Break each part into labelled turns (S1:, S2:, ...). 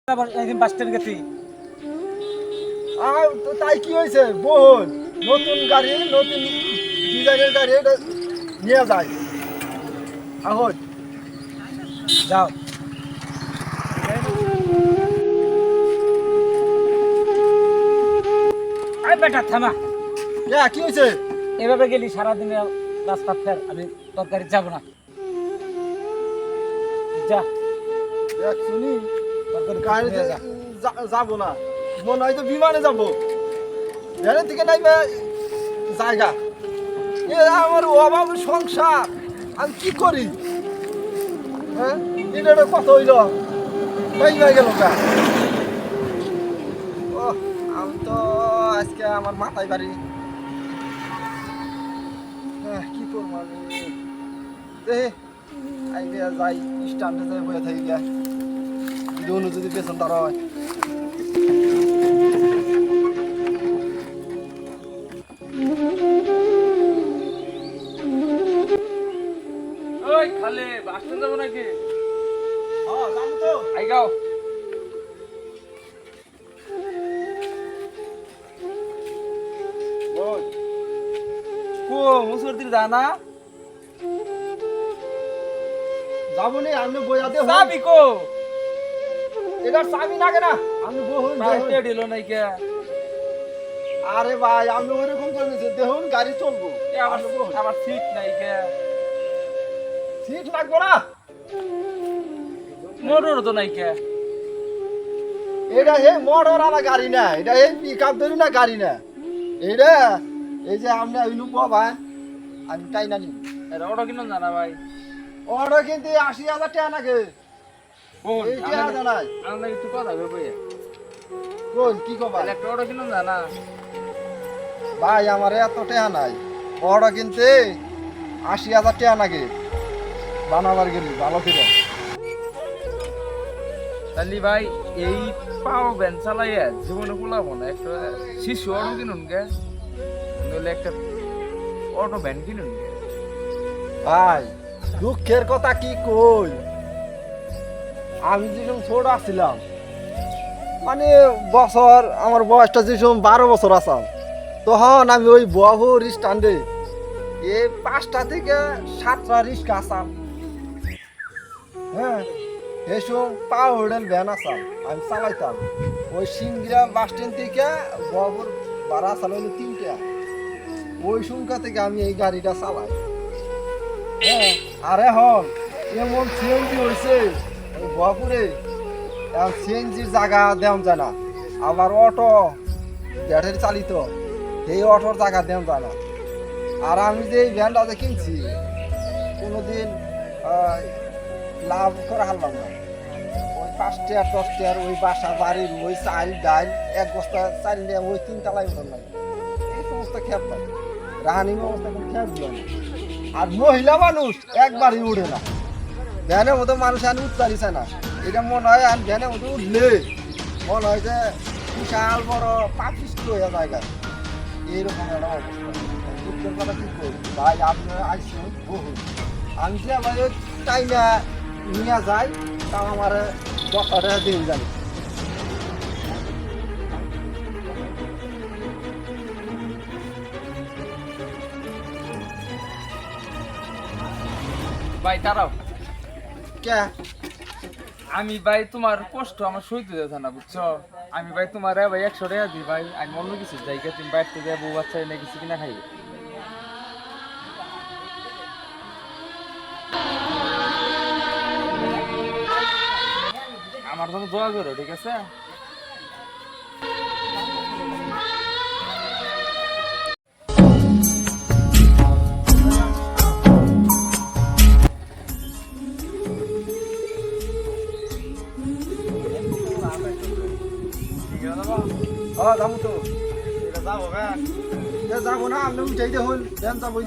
S1: একদিন bus stand গেছি।
S2: আর তো তাই কি হয়েছে বোন, নতুন গাড়ি নতুন ডিজাইনের গাড়ি এটা নিয়ে যায় এখন
S1: যাও আরে বেটা থামা।
S2: কি হয়েছে?
S1: এভাবে গেলি সারাদিনে রাস্তা ফের, আমি তোর গাড়ি যাবো না। যা
S2: দেখ শুনি
S1: তোর গাড়ি
S2: গাড়িতে
S1: নিয়ে যা।
S2: যাবো না, মনে হয় তো বিমানে যাবো। ভ্যানের থেকে নাইবে জায়গা এ আমার অভাব সংসার, আমি কি করি? হ্যাঁ এটা কত হইল হয়ে গেল গা। ও আমি তো আজকে আমার মাথায় বাড়ি, কি করবো আমি? দেখে আইগে যাই স্ট্যান্ডে যাই বয়ে থাকি গিয়া, যদি যদি পেছন তারা হয়।
S1: ওই খালে বাস স্ট্যান্ড যাবো নাকি?
S2: হ্যাঁ যাবো তো।
S1: আই গাও।
S2: বল
S1: কো মুসুর দিল জানা
S2: যাবো নি, আমি বইয়া দে
S1: সাবি কো
S2: এটার চাবি লাগে না, আমি বহুন
S1: বাইতে দিল নাই কে?
S2: আরে ভাই আমি ওইরকম করে নিছি, দেখুন গাড়ি চলবো।
S1: এ আমার
S2: আমি বহুন
S1: আমার সিট নাই কে?
S2: সিট লাগবো না,
S1: মোটর তো নাই কে?
S2: এটা এই মোটর আলা গাড়ি না, এটা এই পিকআপ ধরি না গাড়ি না, এটা এই যে আমরা ওই নুব ভাই আমি তাই না নি
S1: এরা অটো কিনো জানা ভাই?
S2: ওটা কিন্তু ৮০,০০০ টাকা নাকি?
S1: কোন
S2: এই টাকা জানাই
S1: আমরা একটু কথা কইবো।
S2: কোন কি কবা
S1: তাহলে একটা অটো কিনো জানা?
S2: ভাই আমার এত টাকা নাই, ওটা কিনতে ৮০,০০০ টাকা নাকি বানাবার গেলি ভালো ছিল।
S1: তাহলে ভাই এই পাও ভ্যান চালাইয়া জীবনে কুলাবো না, একটা শিশু অটো কিনুন গে, নইলে একটা অটো ভ্যান কিনুন গে।
S2: ভাই দুঃখের কথা কি কই, আমি যখন ছোট আসছিলাম, মানে বছর আমার বয়সটা যখন ১২ বছর আসাম, তখন আমি ওই বহর স্ট্যান্ডে এই ৫টা থেকে ৭টা রিক্সা আসাম। হ্যাঁ এসব পাওয়ার ভ্যান আসাম আমি চালাইতাম। ওই সিংড়া বাস স্ট্যান্ড থেকে বহর ভাড়া চালাইলো ৩টা, ওই সংখ্যা থেকে আমি এই গাড়িটা চালাই। হ্যাঁ আর এখন এমন সিএনজি হয়েছে বহপুরে, এখন সিএনজির জায়গা দেওয়া যায় না, আবার অটো ব্যাটারি চালিত এই অটোর জায়গা দেওয়া যায় না। আর আমি যে এই ভ্যানটা যে কিনছি কোনোদিন লাভ করে হারলাম না। ওই ৫ টাকার ১০ টাকার ওই বাসা বাড়ির ওই চাল ডাল এক বস্তা চাল নিয়ে ওই ৩ তলায় উঠান লাগে, এই সমস্ত খেপ নাই, রানিং অবস্থা কোনো খেপ দিল না। আর মহিলা মানুষ একবারই উঠে না, ভ্যানের মতো মানুষ আনি উঠতে পারিছে না। এটা মনে হয় আর ভ্যানের মতো উঠলে মনে হয় যে বিশাল বড় পাপিষ্ট হয়ে জায়গা, এইরকম একটা অবস্থা। দুঃখের কথা কি করি ভাই, আপনি আইসুন বহু আমি যে আবার টাইমে নিয়ে যাই, তাও আমার ১০ টাকা দিন জানি।
S1: ভাই দাঁড়াও,
S2: কে
S1: আমি ভাই তোমার কষ্ট আমার সইতে যেতে না, বুঝছো? আমি ভাই তোমার ভাই ১০০ টাকা দিই ভাই, আমি অন্য কিছু জায়গা তুমি বাইরে থেকে বউ বাচ্চা এনে কিছু কিনা খাই। আমার জন্য দোয়া করো, ঠিক আছে?
S2: যাবো তো, যাবো না আপনি উঠাই দেখুন যাবো।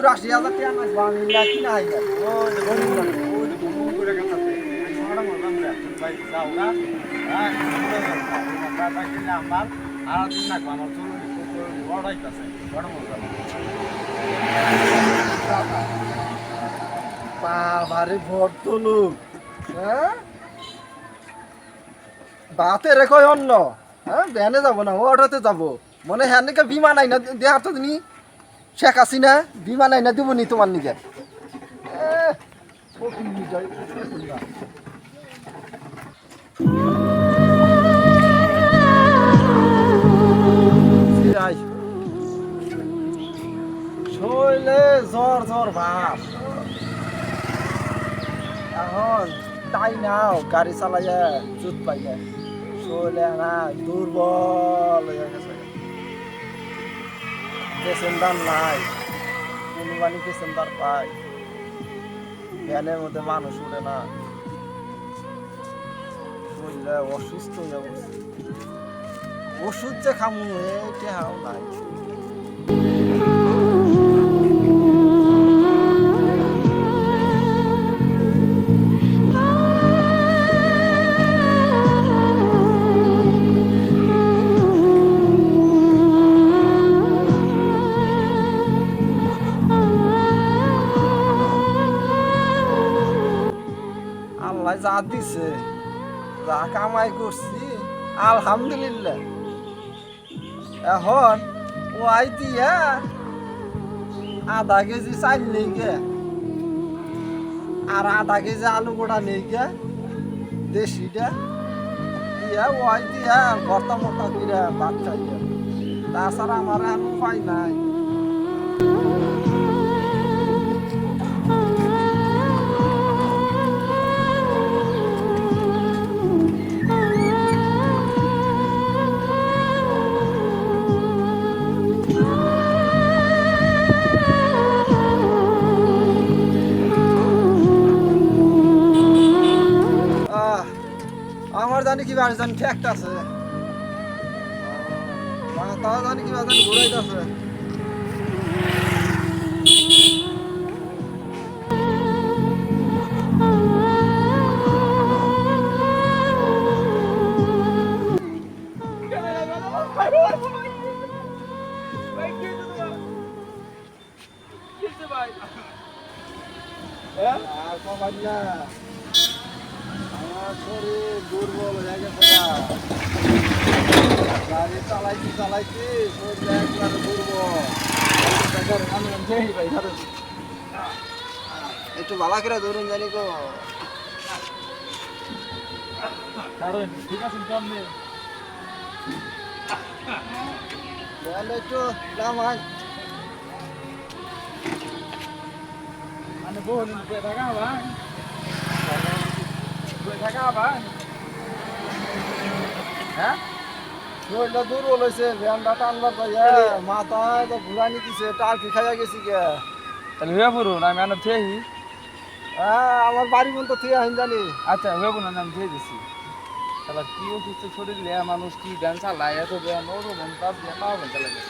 S2: 80,000 টাকা নাচবো আমি না কিনা হাই গাড়ি বাবারে ভর্ত লোক হ্যাঁ বাতে রেখো অন্য হ্যাঁ ভ্যানে যাবো না অটোতে যাবো মনে হ্যাঁ নাকি বিমান আইনা দেখার তো তুমি শেখ হাসিনা বিমান আইনা দেবো নি তোমার নিকে শৈলে জ্বর জ্বর ভাব এখন তাই নাও গাড়ি চালাইয়া জুত পাইয়া শৈলে না দুর্বল হয়ে গেছে পেসেন্টার নাই কোনোবানি পেসেন্টার পাই ভ্যানের মধ্যে মানুষ উঠে না শরীরে অসুস্থ হয়ে বসে ওষুধ যে খামু এইটা হাও নাই আল্লাহ যা দিছে যা কামাই করছি আলহামদুলিল্লাহ এখন ওয়াই দিয়া আধা কেজি চাল নেই গে আর আধা কেজি আলু গোটা নেই গে দেশিটা দিয়া ওয়াই দিয়া ভর্তা মর্তা করে ভাত খাই তাছাড়া আমার আর উপায় নাই আমার জানি কি বাড়ি জানি ঠেকট আছে তাও জানি কি জানি ঘুরাইতেছে আর কমাই না আমার শরীর দুর্বল হয়ে গেছে গাড়ি চালাইছি শরীর একবারে দুর্বল একটু ভালো করে ধরুন জানি গো
S1: ঠিক আছে সামনে
S2: একটু নামাই
S1: মানে বহু টাকা ভাই টাকা ভাই হ্যাঁ
S2: শরীরটা দুর্বল হয়েছে ভ্যানটা টানবার পাইয়া মাথায় তো ঘুরানি দিছে টার্কি খাইয়া গেছি গে
S1: তাহলে হয়ে পড়ুন আমি আনা থেহি
S2: হ্যাঁ আমার বাড়ি মন তো থেকে আইন জানি
S1: আচ্ছা হয়ে পড়ুন আমি দিয়ে দিচ্ছি তাহলে কি অসুস্থ শরীর মানুষ কি গান চালায় এত ওর মন তার দিয়ে পাওয়া চালাবে